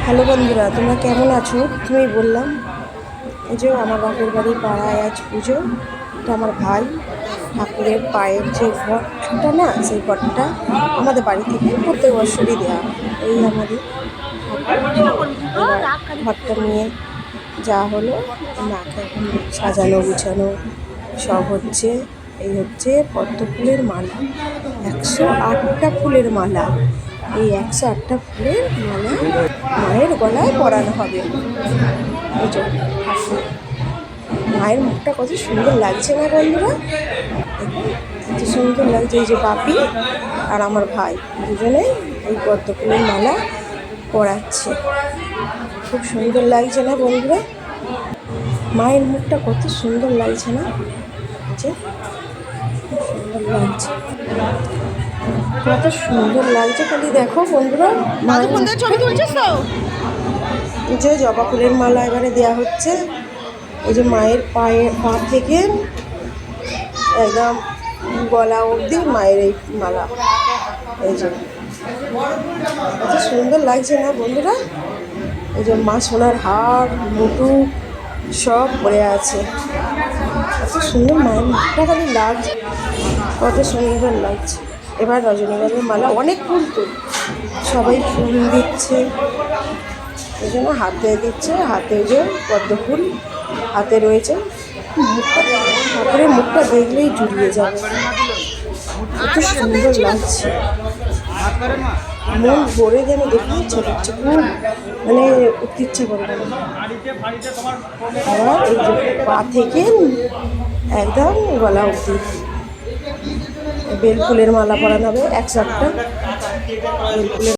Hello বন্ধুরা, তোমরা কেমন আছো? তুমি বললাম এই যে আমার বাপের বাড়ি পাড়ায় আজ পুজো। এটা আমার ভাই ঠাকুরের পায়ের যে ঘটটা না, সেই ঘটটা আমাদের বাড়ি থেকে প্রত্যেক বছরই দেওয়া হয়। এই আমাদের এবার ঘটটা নিয়ে যা হলো, মাকে এখন সাজানো গুছানো সব হচ্ছে। এই হচ্ছে পদ্ম ফুলের মালা, 108টা ফুলের মালা। এই 108টা ফুলের মালা মায়ের গলায় পরানো হবে। এই যে মায়ের মুখটা কত সুন্দর লাগছে না বন্ধুরা? এত সুন্দর লাগছে। এই যে বাপি আর আমার ভাই দুজনেই এই পদ্ম ফুলের মালা পরাচ্ছে। খুব সুন্দর লাগছে না বন্ধুরা? মায়ের মুখটা কত সুন্দর লাগছে না? যে খুব সুন্দর লাগছে, কত সুন্দর লাগছে খালি দেখো বন্ধুরা। মায়ের ছবি তুলছিস তো? যে জবা ফুলের মালা এবারে দেওয়া হচ্ছে। এই যে মায়ের পা থেকে একদম গলা অবধি মায়ের এই মালা। এই যে কত সুন্দর লাগছে না বন্ধুরা? এই যে মা সোনার হার মুটু সব পরে আছে। কত সুন্দর মায়ের মুখটা খালি লাগছে, কত সুন্দর লাগছে। এবার রজনীগন্ধার মালা, অনেক ফুল তো, সবাই ফুল দিচ্ছে। এই জন্য হাতে দিচ্ছে, হাতে যে পদ্ম ফুল হাতে রয়েছে। মুখটা, ঠাকুরের মুখটা দেখলেই জুড়িয়ে যাবে, কত সুন্দর লাগছে। মন ভরে যেন দেখতে ইচ্ছা করছে, খুব মানে উঠতে ইচ্ছা করে না। আবার এই যে পা থেকে একদম গলা অবধি বেল ফুলের মালা পরানো হবে, 108টা বেল ফুলের